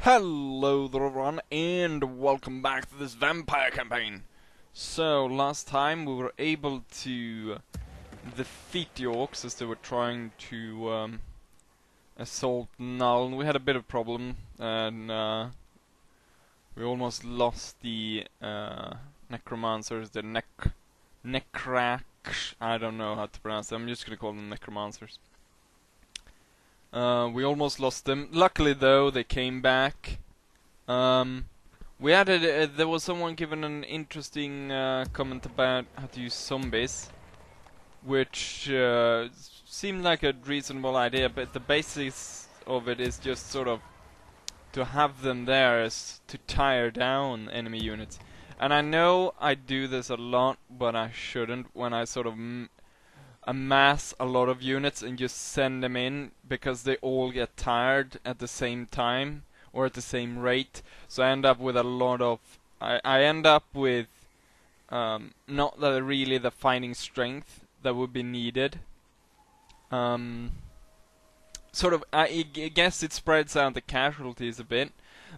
Hello there everyone, and welcome back to this vampire campaign. So, last time we were able to defeat the Orcs as they were trying to assault Null. We had a bit of problem, and we almost lost the necromancers, the necrax. I don't know how to pronounce them, I'm just gonna call them necromancers. We almost lost them. Luckily, though, they came back. We added. There was someone giving an interesting comment about how to use zombies, which seemed like a reasonable idea. But the basis of it is just sort of to have them there is to tire down enemy units. And I know I do this a lot, but I shouldn't. When I sort of amass a lot of units and just send them in because they all get tired at the same time or at the same rate, so I end up with a lot of I end up with not really the fighting strength that would be needed. Sort of I guess it spreads out the casualties a bit,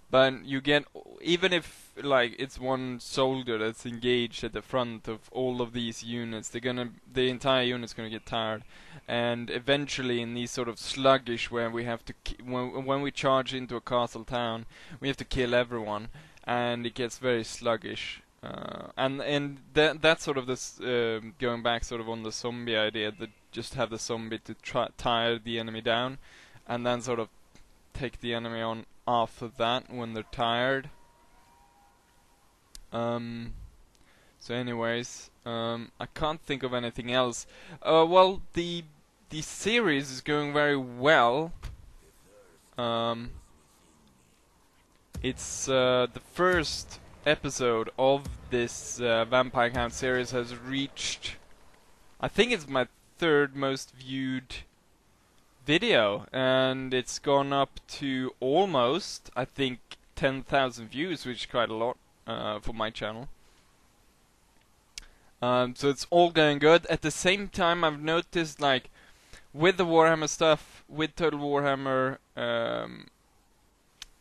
but you get, even if like it's one soldier that's engaged at the front of all of these units, the entire unit's gonna get tired, and eventually in these sort of sluggish where we have to when we charge into a castle town, we have to kill everyone, and it gets very sluggish. And that's sort of this going back sort of on the zombie idea, that just have the zombie to tire the enemy down, and then sort of take the enemy on after that when they're tired. So anyways, I can't think of anything else. Well, the series is going very well. It's the first episode of this Vampire Count series has reached, I think it's my third most viewed video, and it's gone up to almost, I think, 10,000 views, which is quite a lot for my channel. So it's all going good. At the same time, I've noticed, like, with the Warhammer stuff, with Total Warhammer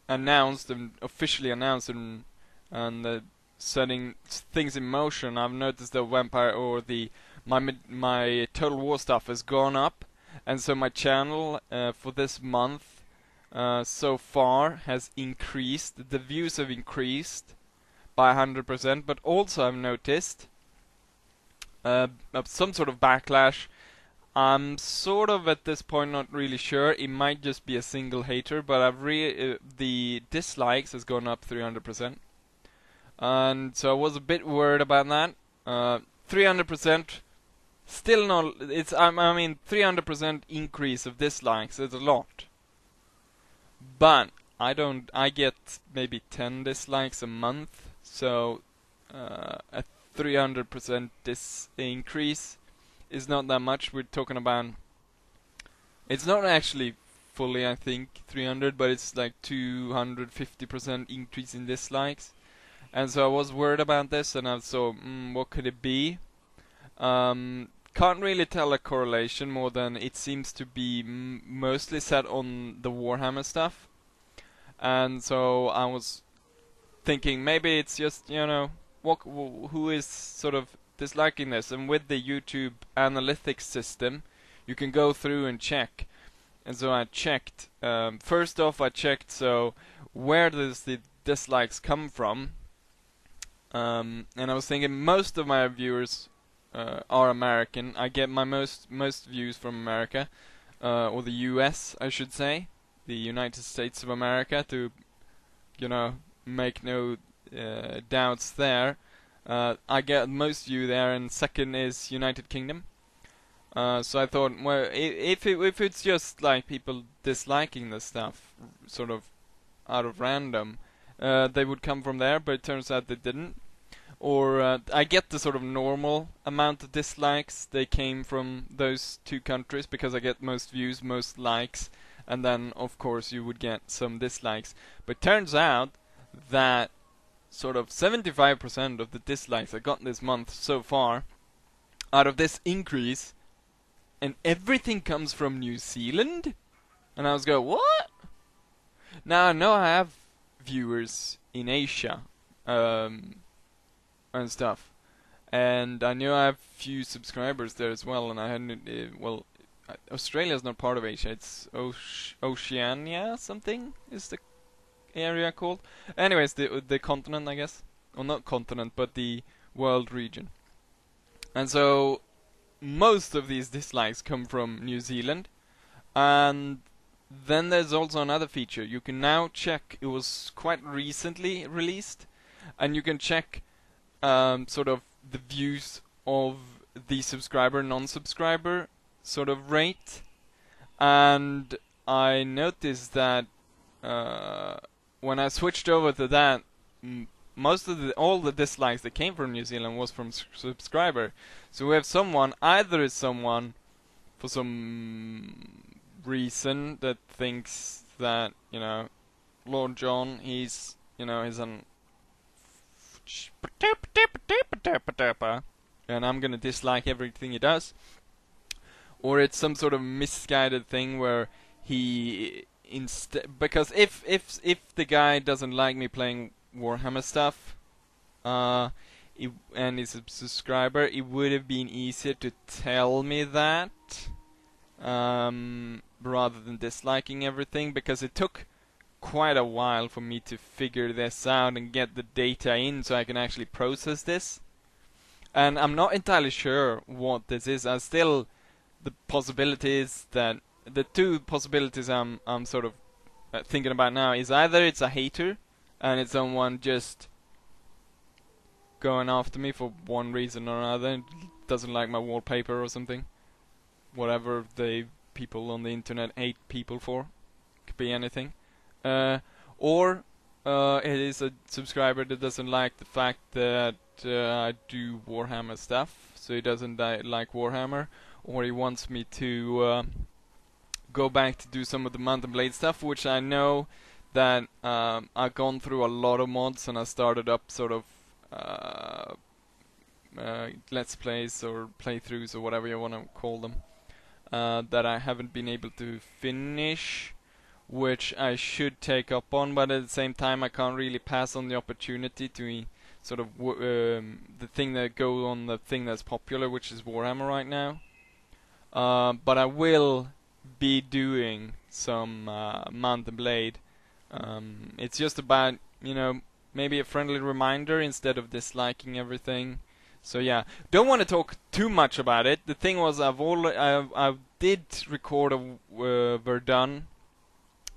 announced and officially announced and setting things in motion, I've noticed the vampire or my Total War stuff has gone up, and so my channel for this month so far has increased. The views have increased by 100%, but also I've noticed some sort of backlash. I'm sort of at this point not really sure. It might just be a single hater, but the dislikes has gone up 300%, and so I was a bit worried about that. 300%, still not. It's I mean 300% increase of dislikes is a lot, but I get maybe 10 dislikes a month. So a 300% increase is not that much. We're talking about, it's not actually fully, I think, 300, but it's like 250% increase in dislikes. And so I was worried about this, and I thought, what could it be? Can't really tell a correlation more than it seems to be mostly set on the Warhammer stuff. And so I was thinking maybe it's just, you know, who is sort of disliking this. And with the YouTube analytics system, you can go through and check. And so I checked. First off, I checked, so where does the dislikes come from? And I was thinking most of my viewers are American. I get my most views from America, or the US, I should say, the United States of America, to, you know, make no doubts there. I get most view there, and second is United Kingdom. So I thought, well, if it's just like people disliking the stuff, sort of out of random, they would come from there, but it turns out they didn't. Or I get the sort of normal amount of dislikes, they came from those two countries, because I get most views, most likes, and then of course you would get some dislikes. But turns out that sort of 75% of the dislikes I got this month so far, out of this increase, and everything comes from New Zealand? And I was going, what? Now I know I have viewers in Asia and stuff. And I know I have few subscribers there as well, and I hadn't, Australia's not part of Asia, it's Oceania something is the area called. Anyways, the continent, I guess. Or not continent, but the world region. And so, most of these dislikes come from New Zealand. And then there's also another feature. You can now check, it was quite recently released, and you can check sort of the views of the subscriber non-subscriber sort of rate. And I noticed that when I switched over to that, all the dislikes that came from New Zealand was from subscriber. So we have someone, either is someone for some reason that thinks that, you know, Lord John, he's an and I'm gonna dislike everything he does. Or it's some sort of misguided thing where he because if the guy doesn't like me playing Warhammer stuff, and he's a subscriber, it would have been easier to tell me that, rather than disliking everything, because it took quite a while for me to figure this out and get the data in so I can actually process this. And I'm not entirely sure what this is. The possibilities that the two possibilities I'm sort of thinking about now is either it's a hater and it's someone just going after me for one reason or another, doesn't like my wallpaper or something, whatever the people on the internet hate people for, could be anything, or it is a subscriber that doesn't like the fact that I do Warhammer stuff, so he doesn't like Warhammer, or he wants me to go back to do some of the Mount and Blade stuff, which I know that I've gone through a lot of mods and I started up sort of let's plays or playthroughs or whatever you want to call them, that I haven't been able to finish, which I should take up on, but at the same time I can't really pass on the opportunity to sort of the thing that go on the thing that's popular, which is Warhammer right now. But I will be doing some Mount and Blade. It's just about, you know, maybe a friendly reminder instead of disliking everything. So yeah, don't want to talk too much about it. The thing was, I did record a Verdun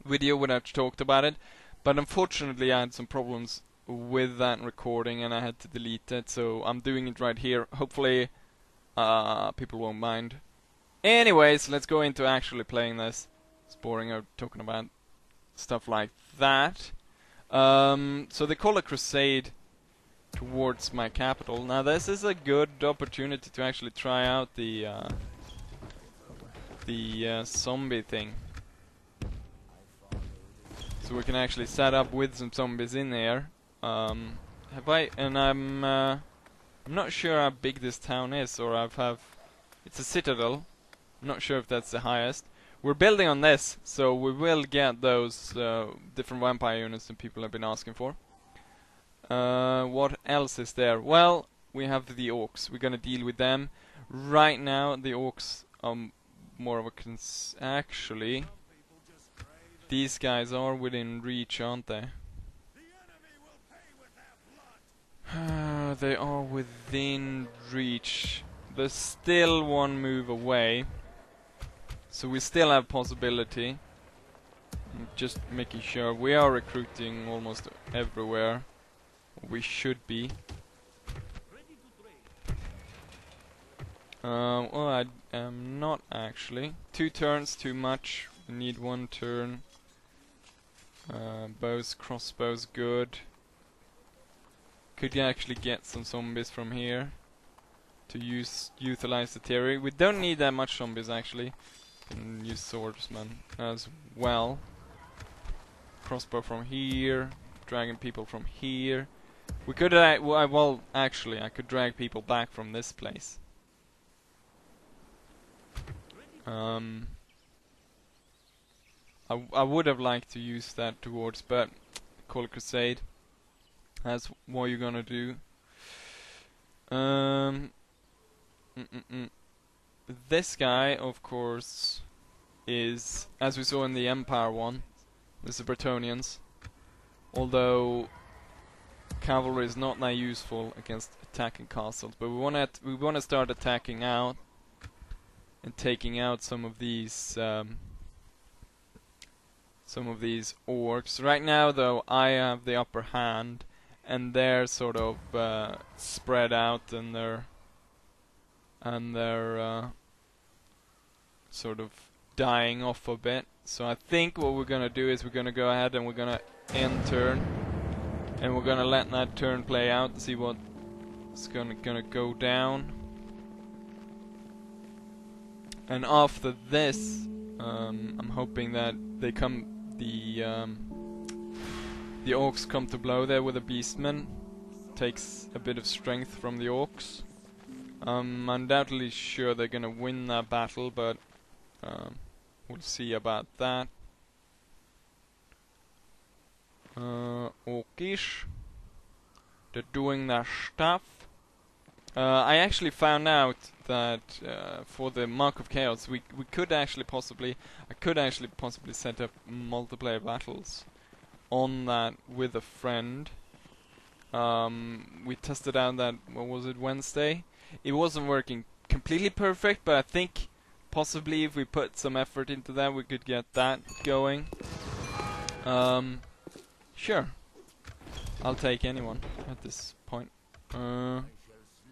video when I talked about it, but unfortunately I had some problems with that recording and I had to delete it. So I'm doing it right here. Hopefully, people won't mind. Anyways, let's go into actually playing this. It's boring talking about stuff like that. So they call a crusade towards my capital. Now this is a good opportunity to actually try out the zombie thing. So we can actually set up with some zombies in there. I'm not sure how big this town is, or it's a citadel. I'm not sure if that's the highest. We're building on this, so we will get those different vampire units that people have been asking for. What else is there? Well, we have the Orcs. We're gonna deal with them. Right now, the Orcs are more of a actually, these guys are within reach, aren't they? They are within reach. There's still one move away. So we still have possibility. Just making sure. We are recruiting almost everywhere. We should be. Well, I am not actually. 2 turns too much. We need 1 turn. Bows, crossbows, good. Could you actually get some zombies from here to utilize the theory? We don't need that much zombies actually. Can use swordsman as well. Crossbow from here, dragging people from here. We could well actually I could drag people back from this place. I would have liked to use that towards, but call it crusade. That's what you're gonna do. Mm -mm -mm. This guy, of course, is, as we saw in the Empire one, this is the Bretonnians. Although cavalry is not that useful against attacking castles, but we wanna start attacking out and taking out some of these orcs. Right now, though, I have the upper hand, and they're sort of spread out, and they're sort of dying off a bit. So I think what we're gonna do is we're gonna go ahead and we're gonna end turn, and we're gonna let that turn play out and see what's gonna go down. And after this, I'm hoping that the orcs come to blow there with a beastman. Takes a bit of strength from the orcs. I'm undoubtedly sure they're gonna win that battle, but we'll see about that. Orcish. They're doing their stuff. I actually found out that for the Mark of Chaos, I could actually possibly set up multiplayer battles on that with a friend. We tested out that, what was it, Wednesday? It wasn't working completely perfect, but I think possibly if we put some effort into that, we could get that going. Sure. I'll take anyone at this point.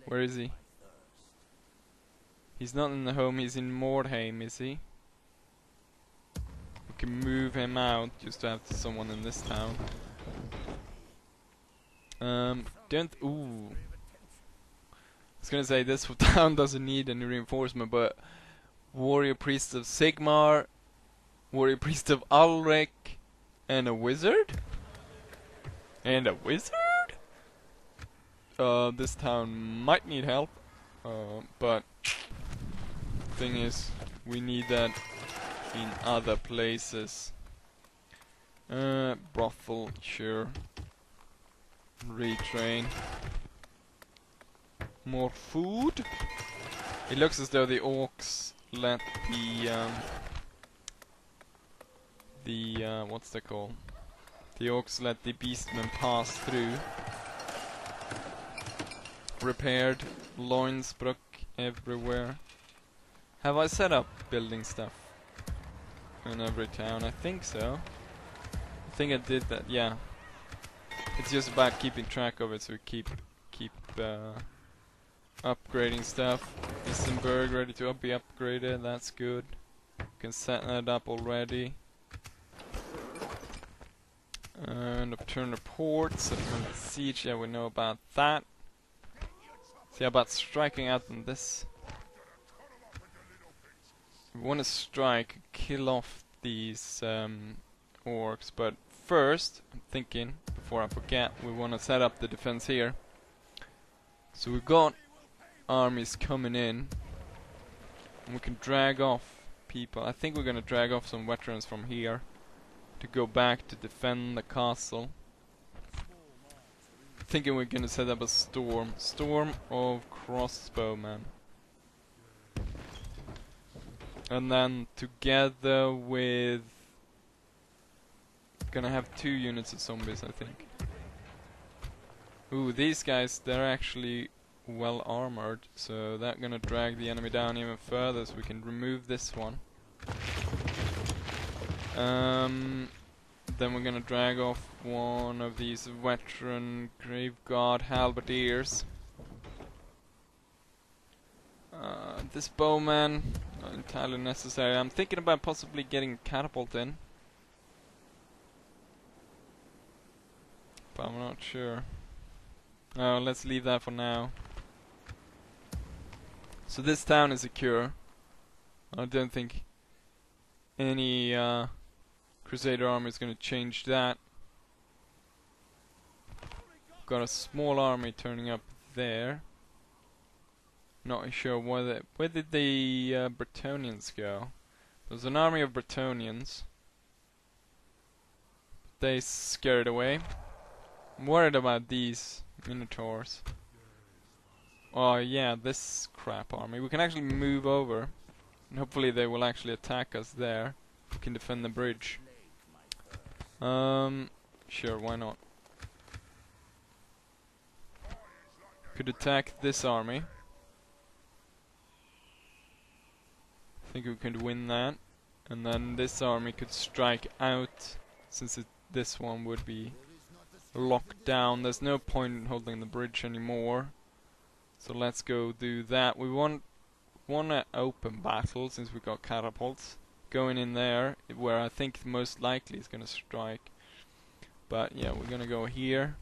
Where is he? He's not in the home, he's in Mordheim, is he? We can move him out just to have someone in this town. Ooh. I was gonna say this town doesn't need any reinforcement, but Warrior Priest of Sigmar, Warrior Priest of Ulrich, and a Wizard? And a Wizard? This town might need help, but thing is, we need that in other places. Brothel, sure. Retrain. More food. It looks as though the orcs let the what's that called? The orcs let the beastmen pass through. Repaired Loinsbrook everywhere. Have I set up building stuff in every town? I think so. I think I did that, yeah. It's just about keeping track of it, so we keep upgrading stuff. Isenberg ready to be upgraded, that's good. Can set that up already. Nocturnal Port, Settlement Siege, yeah, we know about that. See, about striking out on this. We want to strike, kill off these orcs, but first, I'm thinking, before I forget, we want to set up the defense here. So we've got armies coming in, and we can drag off people. I think we're going to drag off some veterans from here to go back to defend the castle. Thinking we're gonna set up a storm of crossbowmen, and then together with gonna have 2 units of zombies, I think. Ooh, these guys, they're actually well armored, so they're gonna drag the enemy down even further, so we can remove this one. Then we're gonna drag off one of these veteran Graveguard halberdiers. This bowman, not entirely necessary. I'm thinking about possibly getting catapult in, but I'm not sure. Oh, let's leave that for now. So this town is secure. I don't think any Crusader army is going to change that. Got a small army turning up there. Not sure where did the Bretonnians go? There's an army of Bretonnians. they scared away. I'm worried about these minotaurs. Oh yeah, this crap army. We can actually move over. And hopefully they will actually attack us there. We can defend the bridge. Sure, why not? Could attack this army. I think we could win that. And then this army could strike out, since this one would be locked down. There's no point in holding the bridge anymore. So let's go do that. We want an open battle, since we got catapults. Going in there, where I think most likely is going to strike. But yeah, we're going to go here.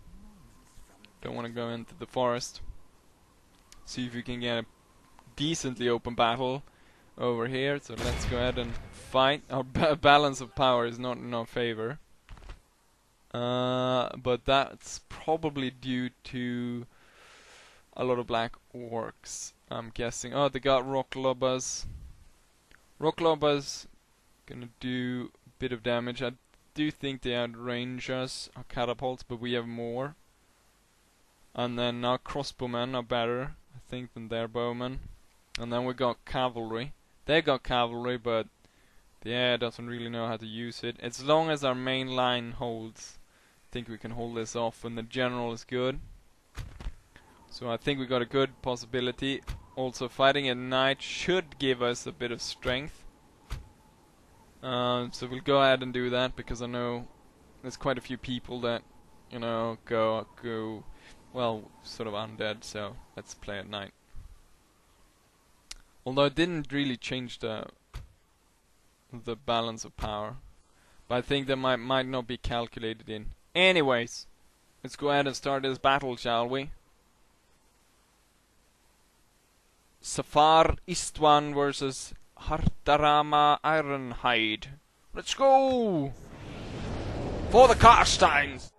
Don't want to go into the forest. See if we can get a decently open battle over here. So let's go ahead and fight. Our balance of power is not in our favor. But that's probably due to a lot of black orcs, I'm guessing. Oh, they got rock lobbers. Rock lobbers gonna do a bit of damage. I do think they outrange us, our catapults, but we have more. And then our crossbowmen are better, I think, than their bowmen. And then we got cavalry. They got cavalry, but yeah, doesn't really know how to use it. As long as our main line holds, I think we can hold this off, and the general is good. So I think we got a good possibility. Also, fighting at night should give us a bit of strength. So we'll go ahead and do that, because I know there's quite a few people that, you know, go well, sort of undead. So let's play at night. Although it didn't really change the balance of power, but I think that might not be calculated in. Anyways, let's go ahead and start this battle, shall we? Safar Istvan versus Hartarama Ironhide. Let's go! For the Karsteins!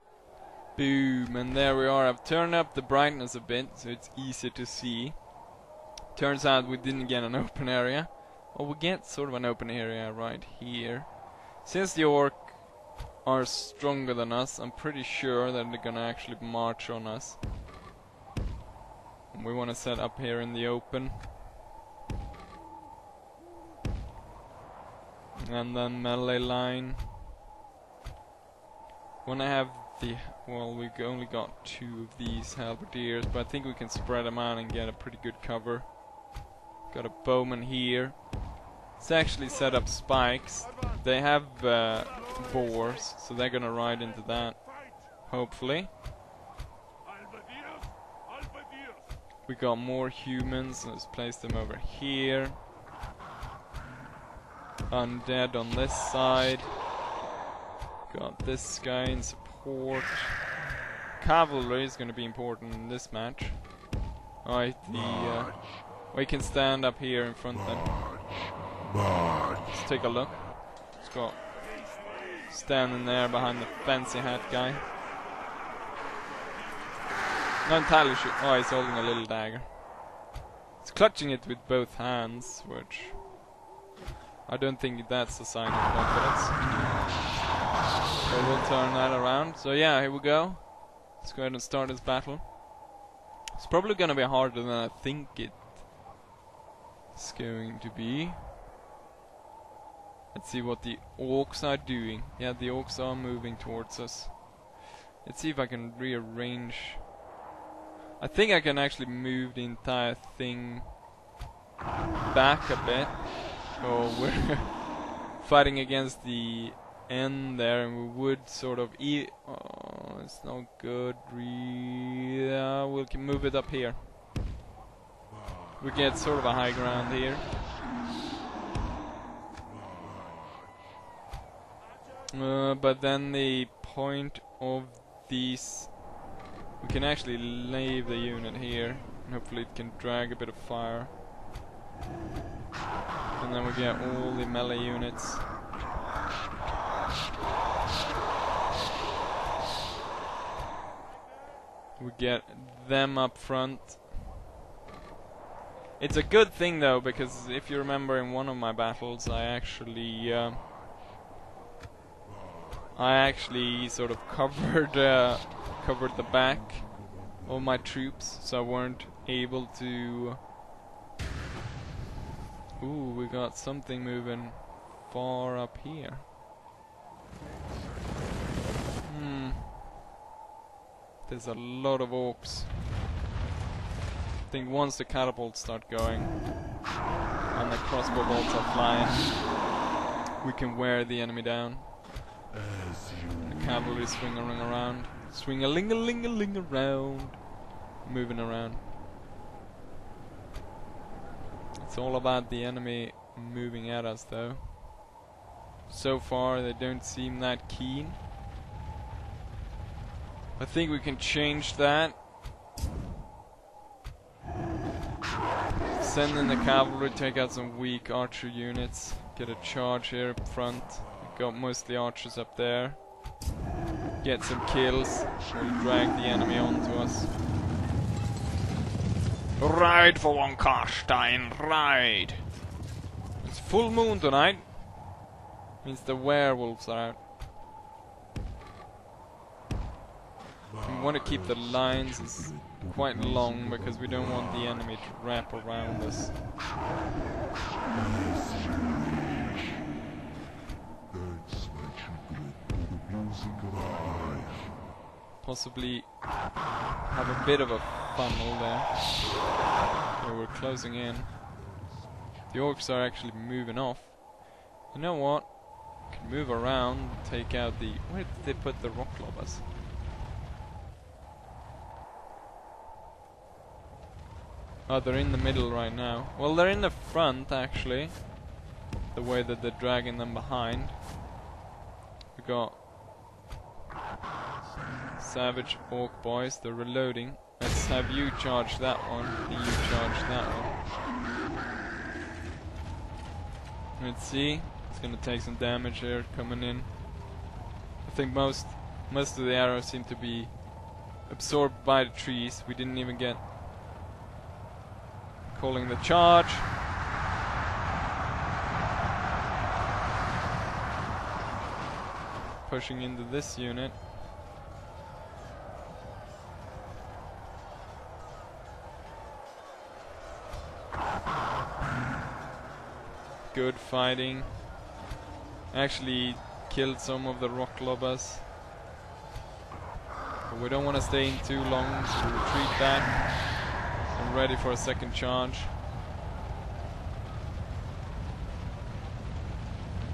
Boom, and there we are. I've turned up the brightness a bit, so it's easier to see. Turns out we didn't get an open area. Well, we get sort of an open area right here. Since the orc are stronger than us, I'm pretty sure that they're gonna actually march on us. And we want to set up here in the open. And then melee line. Wanna have the... well, we've only got 2 of these halberdiers, but I think we can spread them out and get a pretty good cover. Got a bowman here. Let's actually set up spikes. They have boars, so they're gonna ride into that, hopefully. We got more humans, let's place them over here. Undead on this side. Got this guy in support. Cavalry is gonna be important in this match. Alright, we can stand up here in front then. Let's take a look. Let's go. Standing there behind the fancy hat guy. Not entirely sure. Oh, he's holding a little dagger. He's clutching it with both hands, which I don't think that's a sign of confidence. So we'll turn that around. So yeah, here we go. Let's go ahead and start this battle. It's probably gonna be harder than I think it's going to be. Let's see what the orcs are doing. Yeah, the orcs are moving towards us. Let's see if I can rearrange. I think I can actually move the entire thing back a bit. Oh, we're fighting against the end there, and we would sort of oh, it's not good. Yeah, we can move it up here. We get sort of a high ground here. But then the point of these, we can actually leave the unit here, and hopefully it can drag a bit of fire. And then we get all the melee units. We get them up front. It's a good thing though, because if you remember in one of my battles I actually I actually sort of covered covered the back of my troops, so I weren't able to. Ooh, we got something moving far up here. There's a lot of orcs. I think once the catapults start going and the crossbow bolts are flying, we can wear the enemy down. The cavalry swinging around. Swing-a-ling-a-ling-a-ling around. Moving around. It's all about the enemy moving at us though. So far they don't seem that keen. I think we can change that. Send in the cavalry, take out some weak archer units, get a charge here up front. We've got mostly archers up there. Get some kills, we'll drag the enemy onto us. Ride for one Karstein, ride! It's full moon tonight. Means the werewolves are out. We want to keep the lines as quite long because we don't want the enemy to wrap around us. Possibly have a bit of a funnel there. Where we're closing in. The orcs are actually moving off. You know what? We can move around, take out the... Where did they put the rock lobbers? Oh, they're in the middle right now. Well, they're in the front, actually. The way that they're dragging them behind. We got savage orc boys. They're reloading. Let's have you charge that one. And you charge that one. Let's see. It's gonna take some damage here coming in. I think most of the arrows seem to be absorbed by the trees. We didn't even get calling the charge. Pushing into this unit. Good fighting. Actually killed some of the rock lobbers. But we don't want to stay in too long, so we retreat back. I'm ready for a second charge.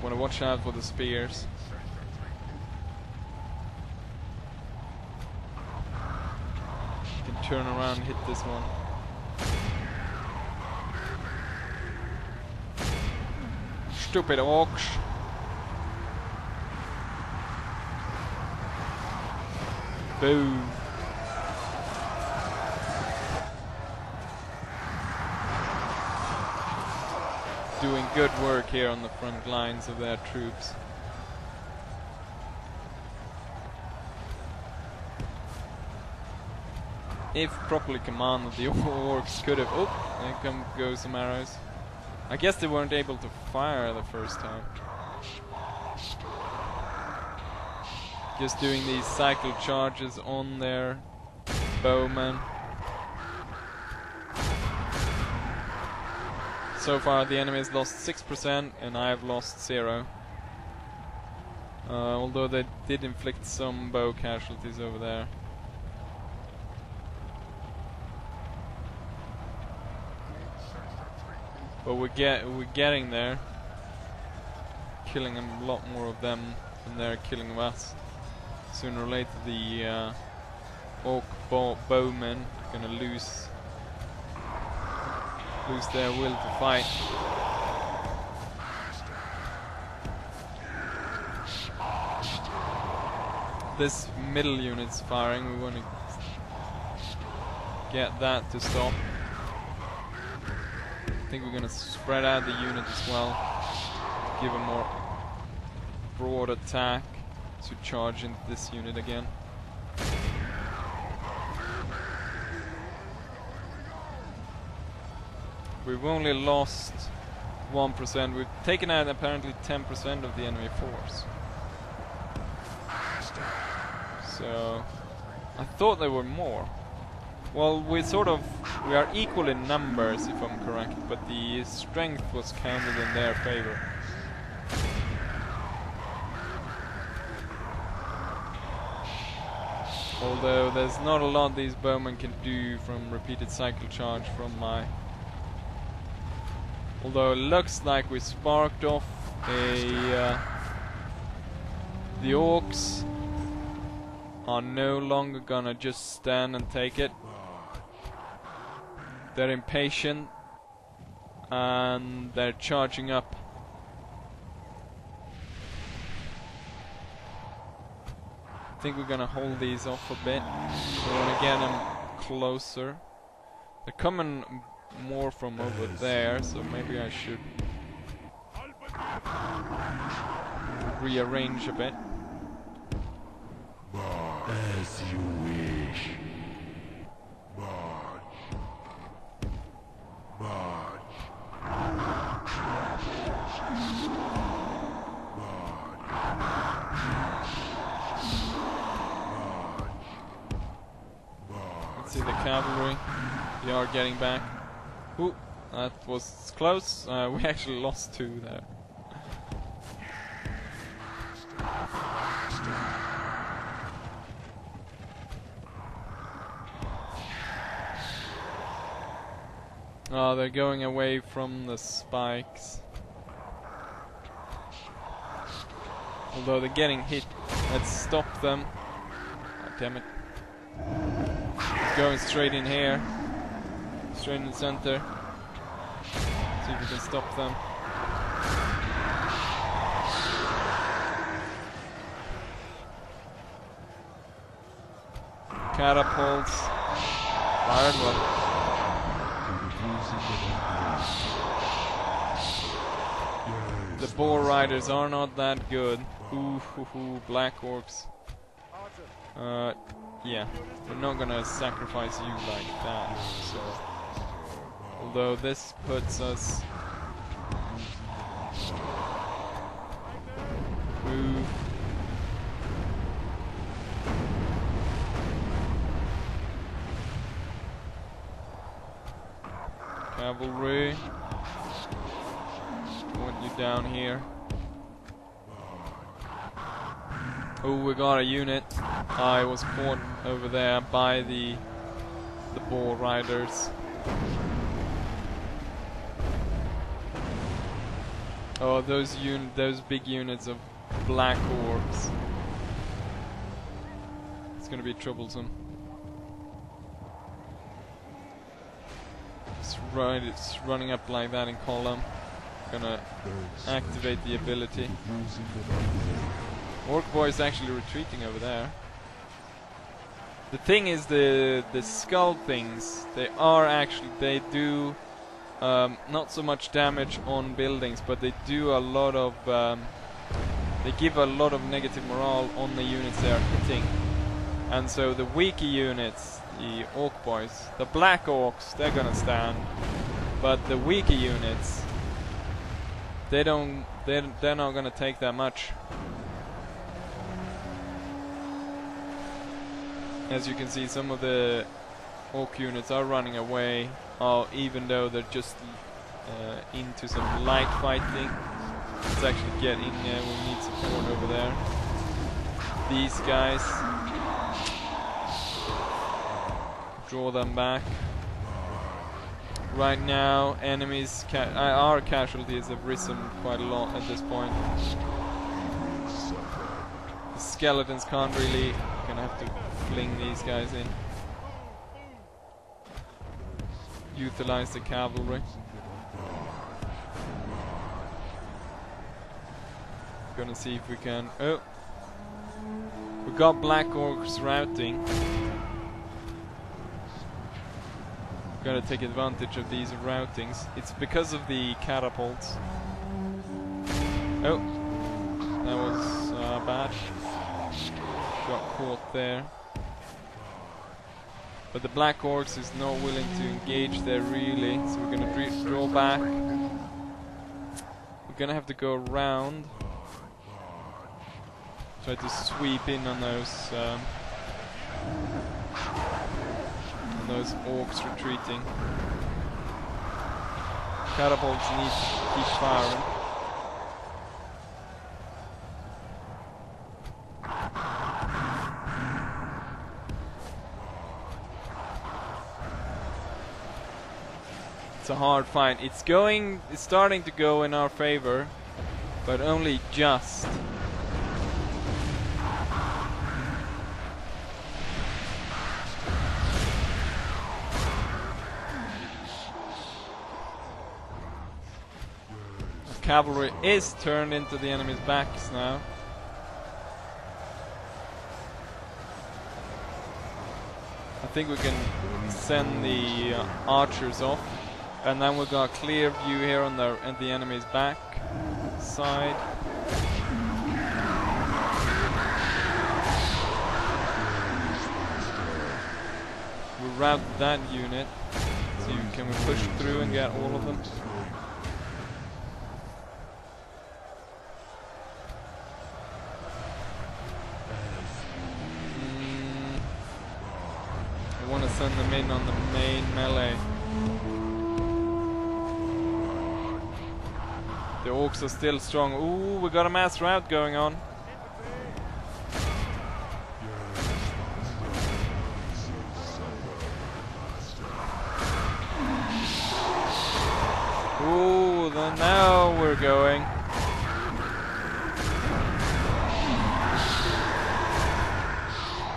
Want to watch out for the spears. You can turn around and hit this one. Stupid orcs. Boom. Doing good work here on the front lines of their troops. If properly commanded, the orcs could have... Oh, there go some arrows. I guess they weren't able to fire the first time. Just doing these cycle charges on their bowmen. So far the enemy has lost 6% and I have lost 0. Although they did inflict some bow casualties over there. But we're getting there. Killing a lot more of them than they're killing of us. Sooner or later the orc bowmen are gonna lose their will to fight. This middle unit's firing, we want to get that to stop. I think we're going to spread out the unit as well, give a more broad attack to charge into this unit again. We've only lost 1%. We've taken out apparently 10% of the enemy force. So I thought there were more. Well, we are equal in numbers, if I'm correct, but the strength was counted in their favor. Although there's not a lot these bowmen can do from repeated cycle charge from my... Although it looks like we sparked off a... the Orcs are no longer gonna just stand and take it. They're impatient and they're charging up. I think we're gonna hold these off a bit. We wanna get them closer. They're coming more from over there, so maybe I should rearrange a bit. As you wish. March. March. Let's see the cavalry. They are getting back. Ooh, that was close. We actually lost 2 there. Oh, they're going away from the spikes. Although they're getting hit. Let's stop them. Oh, damn it. He's going straight in here. Straight in the center. See if we can stop them. Catapults. Fired one. The boar riders are not that good. Ooh, black orcs. Yeah, we're not gonna sacrifice you like that. So, although this puts us. Move. Cavalry. Want you down here. Oh, we got a unit. I was caught over there by the boar riders. Oh, those big units of black orcs. It's gonna be troublesome. It's running up like that in column. Gonna activate the ability. Orc boy is actually retreating over there. The thing is, the skull things, they do not so much damage on buildings, but they do a lot of they give a lot of negative morale on the units they are hitting. And so the weaker units, the orc boys, the black orcs, they're gonna stand, but the weaker units, they're not gonna take that much. As you can see, some of the orc units are running away, even though they're just into some light fighting. Let's actually get in there, we need support over there. These guys, draw them back. Right now, enemies, our casualties have risen quite a lot at this point. The skeletons can't really, gonna have to fling these guys in. Utilize the cavalry. Gonna see if we can. Oh, we got black orcs routing. Gotta take advantage of these routings. It's because of the catapults. Oh, that was bad. Got caught there. But the black orcs is not willing to engage there really, so we're gonna draw back. We're gonna have to go around. Try to sweep in on those orcs retreating. Catapults need to keep firing. It's a hard fight. It's starting to go in our favor, but only just. Cavalry is turned into the enemy's backs now. I think we can send the archers off, and then we've got a clear view here on the enemy's back side. We rout that unit. So can we push through and get all of them? I want to send them in on the main melee. The orcs are still strong. Ooh, we got a mass rout going on. Ooh, then now we're going.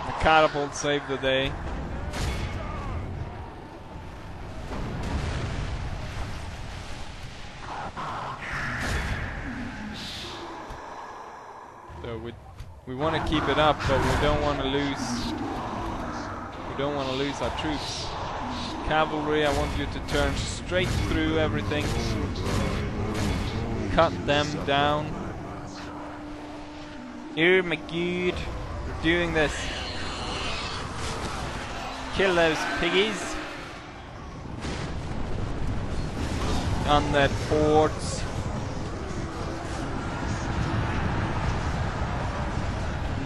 The catapult saved the day. So we want to keep it up, but we don't want to lose. We don't want to lose our troops. Cavalry, I want you to turn straight through everything. Cut them down. Oh my god, we're doing this. Kill those piggies. Undead hordes.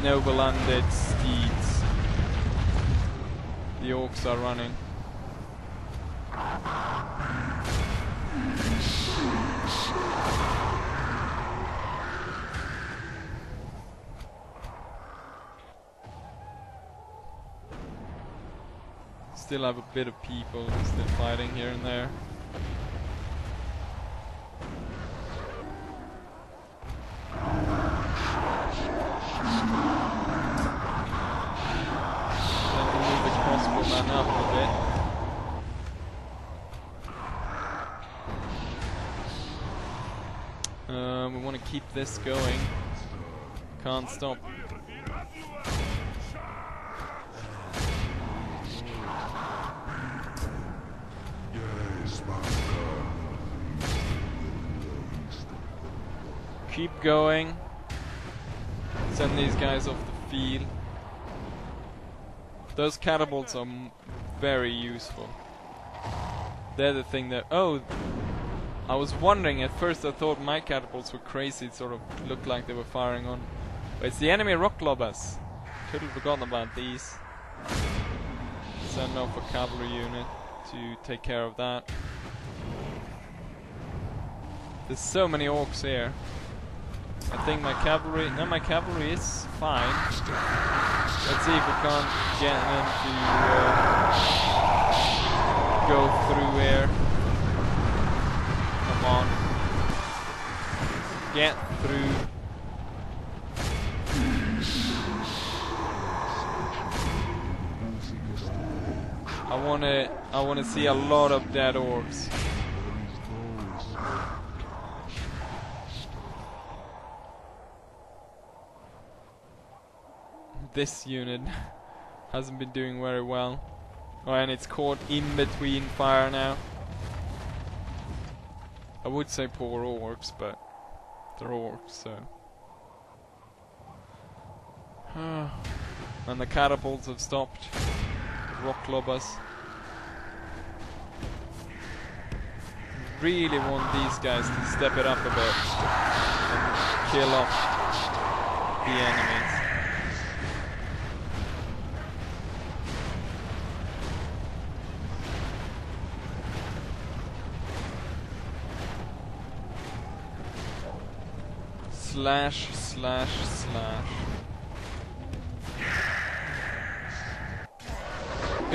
Noble undead steeds. The orcs are running. Still have a bit of people still fighting here and there. Up a bit. We want to keep this going. Can't stop. Keep going. Send these guys off the field. Those catapults are very useful. They're the thing that... Oh! I was wondering, at first I thought my catapults were crazy. It sort of looked like they were firing on... But it's the enemy rock lobbers. Totally forgotten about these. Send off a cavalry unit to take care of that. There's so many orcs here. I think my cavalry... No, my cavalry is fine. Let's see if we can't get them to go through here. Come on. Get through. I wanna see a lot of dead orcs. This unit hasn't been doing very well. Oh, and it's caught in between fire now. I would say poor orcs, but they're orcs, so. And the catapults have stopped. The rock lobbers. Really want these guys to step it up a bit and kill off the enemies. slash, slash, slash.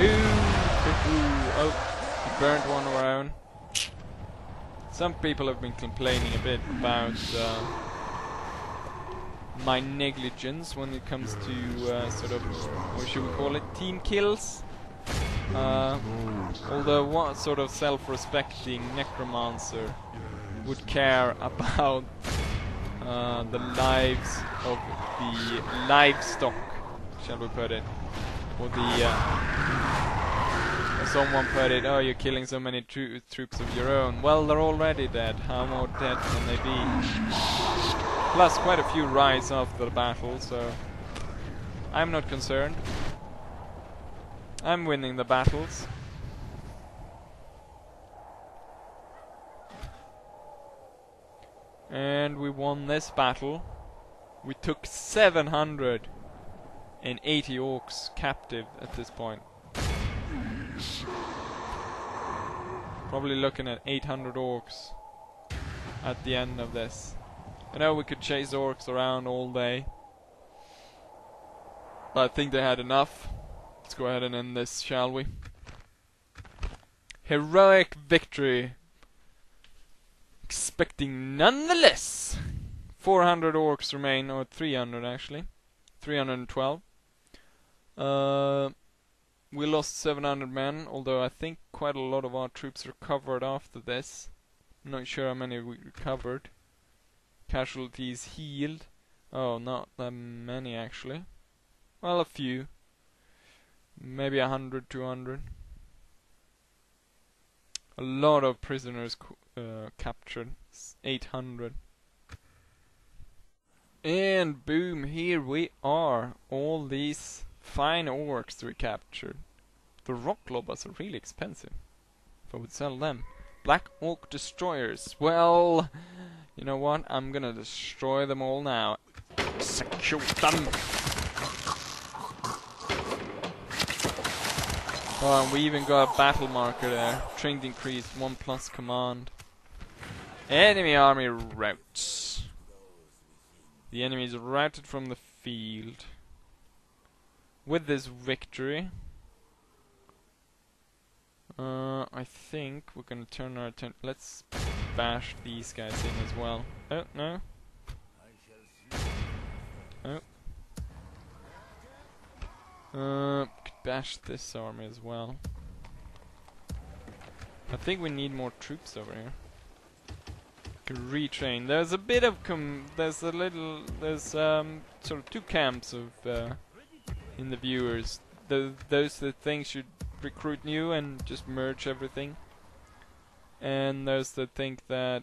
Ooh, oh, he burned one of our own. Some people have been complaining a bit about my negligence when it comes to sort of, what should we call it, team kills. Although what sort of self-respecting necromancer would care about the lives of the livestock, shall we put it, or the someone put it, oh, you're killing so many troops of your own. Well, they're already dead. How more dead can they be? Plus quite a few rise after the battle, so I'm not concerned. I'm winning the battles. And we won this battle. We took 780 orcs captive at this point. Probably looking at 800 orcs at the end of this. I know we could chase orcs around all day, but I think they had enough. Let's go ahead and end this, shall we? Heroic victory. Expecting nonetheless. 400 orcs remain, or 300 actually. 312. We lost 700 men, although I think quite a lot of our troops recovered after this. I'm not sure how many we recovered. Casualties healed. Oh, not that many actually. Well, a few. Maybe 100, 200. A lot of prisoners captured. 800. And boom, here we are. All these fine orcs we captured. The rock lobbers are really expensive. If I would sell them. Black orc destroyers. Well, you know what? I'm gonna destroy them all now. Execute them! Oh, and we even got a battle marker there. Strength increase, 1+ command. Enemy army routes. The enemy is routed from the field. With this victory, I think we're gonna turn our attention. Let's bash these guys in as well. Oh, no. Oh. Could bash this army as well. I think we need more troops over here. Could retrain. There's a bit of there's sort of two camps of in the viewers. Those that think should recruit new and just merge everything, and those that think that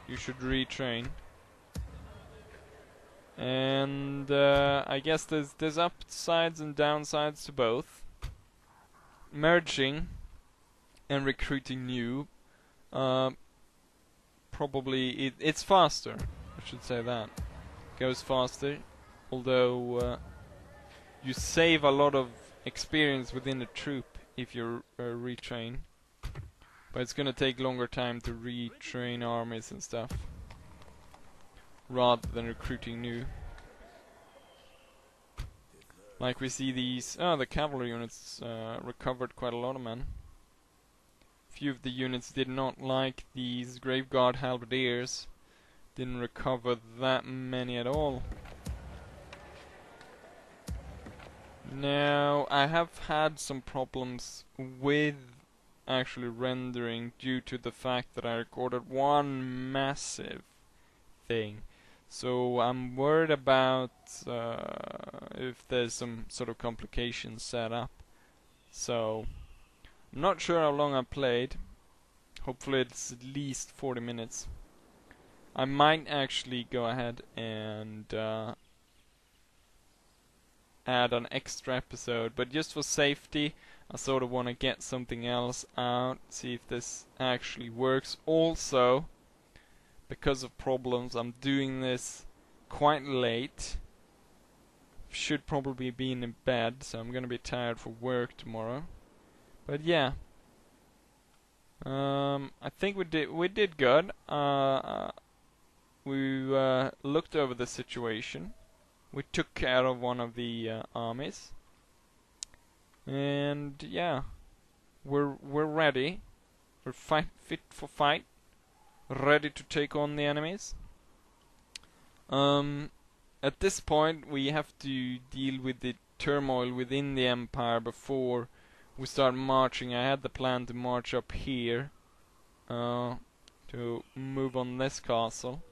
you should retrain. And I guess there's upsides and downsides to both. Merging and recruiting new, probably it's faster. I should say that goes faster, although you save a lot of experience within a troop if you retrain. But it's gonna take longer time to retrain armies and stuff, rather than recruiting new. Like we see these, the cavalry units recovered quite a lot of men. Few of the units did not like these Graveguard halberdiers. Didn't recover that many at all. Now, I have had some problems with actually rendering due to the fact that I recorded one massive thing. So I'm worried about if there's some sort of complications set up. So I'm not sure how long I played. Hopefully it's at least 40 minutes. I might actually go ahead and add an extra episode, but just for safety I sort of want to get something else out, see if this actually works. Also, because of problems, I'm doing this quite late. Should probably be in bed, so I'm gonna be tired for work tomorrow. But yeah, I think we did good. we looked over the situation. We took care of one of the armies, and yeah, we're ready. We're fit for fight, ready to take on the enemies. At this point, we have to deal with the turmoil within the empire before we start marching. I had the plan to march up here to move on this castle.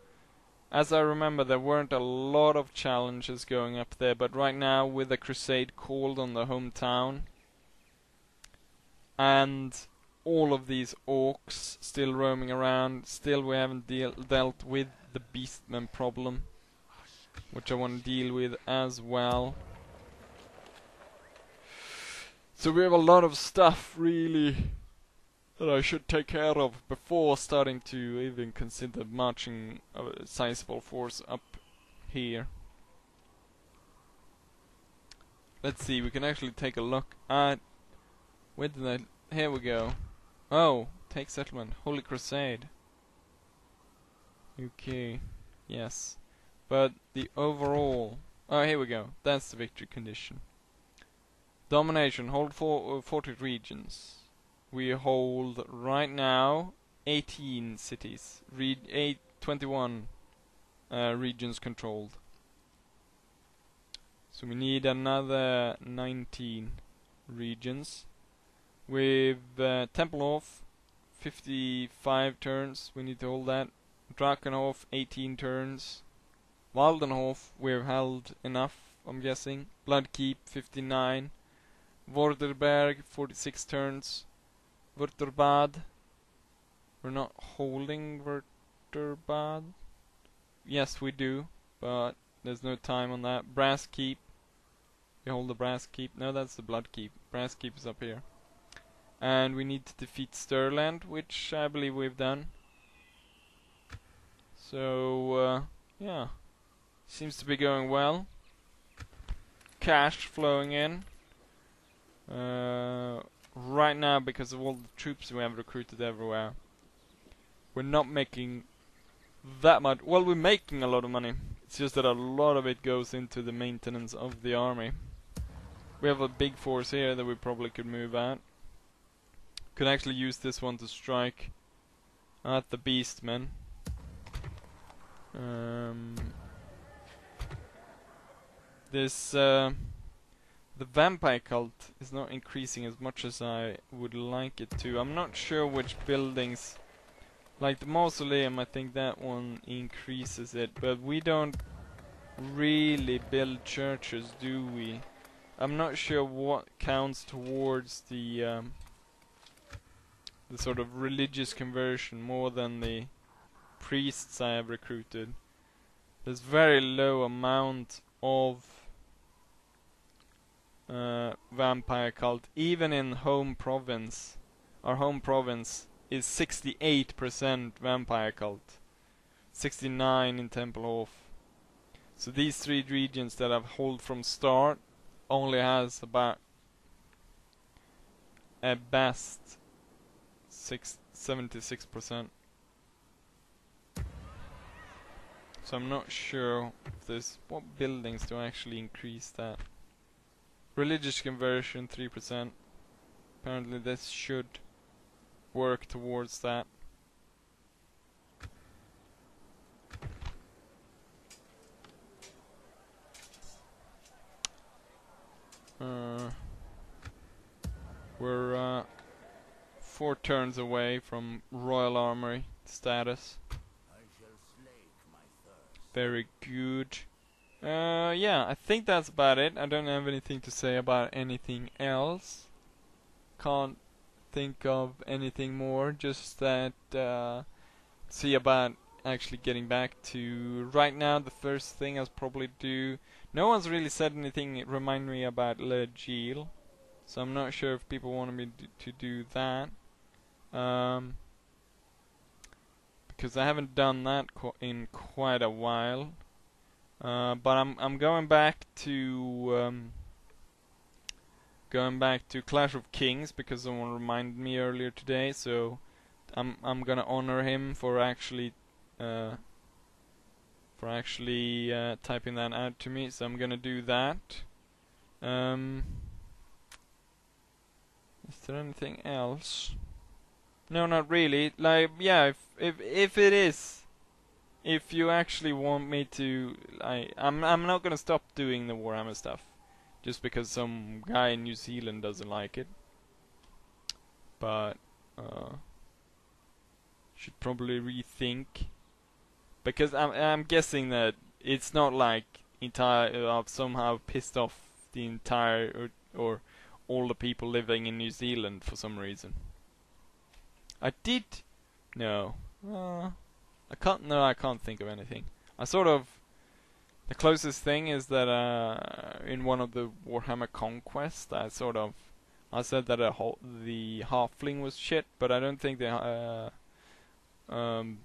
As I remember, there weren't a lot of challenges going up there, but right now, with a crusade called on the hometown, and all of these orcs still roaming around, still we haven't dealt with the beastmen problem, which I want to deal with as well. So we have a lot of stuff, really, that I should take care of before starting to even consider marching a sizable force up here. Let's see, we can actually take a look at... Where did I... Here we go. Oh, take settlement. Holy Crusade. Okay, yes. But the overall... Oh, here we go. That's the victory condition. Domination. Hold 40 regions. We hold right now 18 cities. 21 regions controlled. So we need another 19 regions. With Tempelhof 55 turns, we need to hold that. Drakenhof 18 turns. Waldenhof we've held enough, I'm guessing. Bloodkeep 59. Vorderberg 46 turns. Wurterbad. We're not holding Wurterbad. Yes, we do, but there's no time on that. Brass Keep. We hold the Brass Keep. No, that's the Blood Keep. Brass Keep is up here. And we need to defeat Stirland, which I believe we've done. So, yeah. Seems to be going well. Cash flowing in. Right now, because of all the troops we have recruited everywhere, we're not making that much. Well, we're making a lot of money. It's just that a lot of it goes into the maintenance of the army. We have a big force here that we probably could move out. Could actually use this one to strike at the beastmen. The vampire cult is not increasing as much as I would like it to. I'm not sure which buildings, like the mausoleum, I think that one increases it, but we don't really build churches, do we? I'm not sure what counts towards the sort of religious conversion more than the priests I have recruited. There's very low amount of vampire cult, even in home province. Our home province is 68% vampire cult, 69 in Tempelhof. So these three regions that I've hold from start only has about at best 76%. So I'm not sure if there's what buildings do actually increase that. Religious conversion 3%. Apparently this should work towards that. We're 4 turns away from Royal Armory status. Very good. Yeah, I think that's about it. I don't have anything to say about anything else. Can't think of anything more. Just that, see about actually getting back to... Right now, the first thing I'll probably do... No one's really said anything that remind me about Le Gilles. So I'm not sure if people want me to do that. Because I haven't done that in quite a while. But I'm going back to Clash of Kings because someone reminded me earlier today. So I'm gonna honor him for actually for actually typing that out to me. So I'm gonna do that. Is there anything else? No, not really. Like, yeah, if it is, if you actually want me to, I'm not gonna stop doing the Warhammer stuff just because some guy in New Zealand doesn't like it. But should probably rethink, because I'm guessing that it's not like I've somehow pissed off the entire or all the people living in New Zealand for some reason. I did. No. I can't think of anything. The closest thing is that in one of the Warhammer Conquest, I said that the halfling was shit, but I don't think the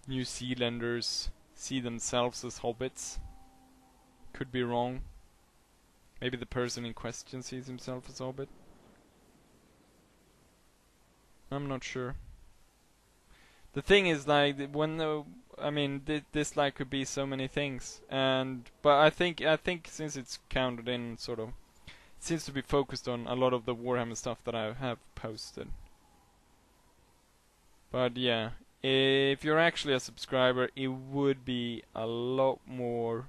New Zealanders see themselves as hobbits. Could be wrong. Maybe the person in question sees himself as hobbit. I'm not sure. The thing is, like, this like could be so many things, but I think since it's counted in, sort of, it seems to be focused on a lot of the Warhammer stuff that I have posted. But yeah, if you're actually a subscriber, it would be a lot more,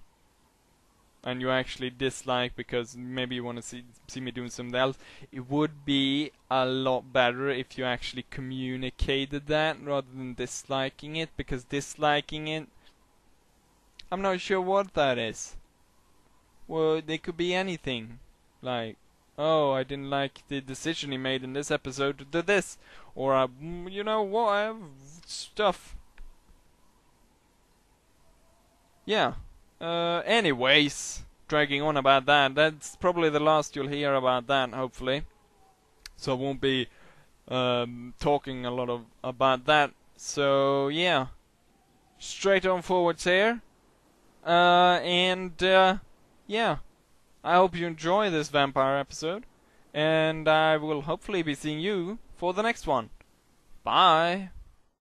and you actually dislike because maybe you want to see me doing something else, it would be a lot better if you actually communicated that rather than disliking it, because disliking it, I'm not sure what that is. Well, they could be anything. Like, oh, I didn't like the decision he made in this episode to do this, or you know what, stuff. Yeah. Anyways, dragging on about that. That's probably the last you'll hear about that, hopefully. So I won't be talking a lot about that. So yeah, straight on forwards here. Yeah, I hope you enjoy this vampire episode, and I will hopefully be seeing you for the next one. Bye.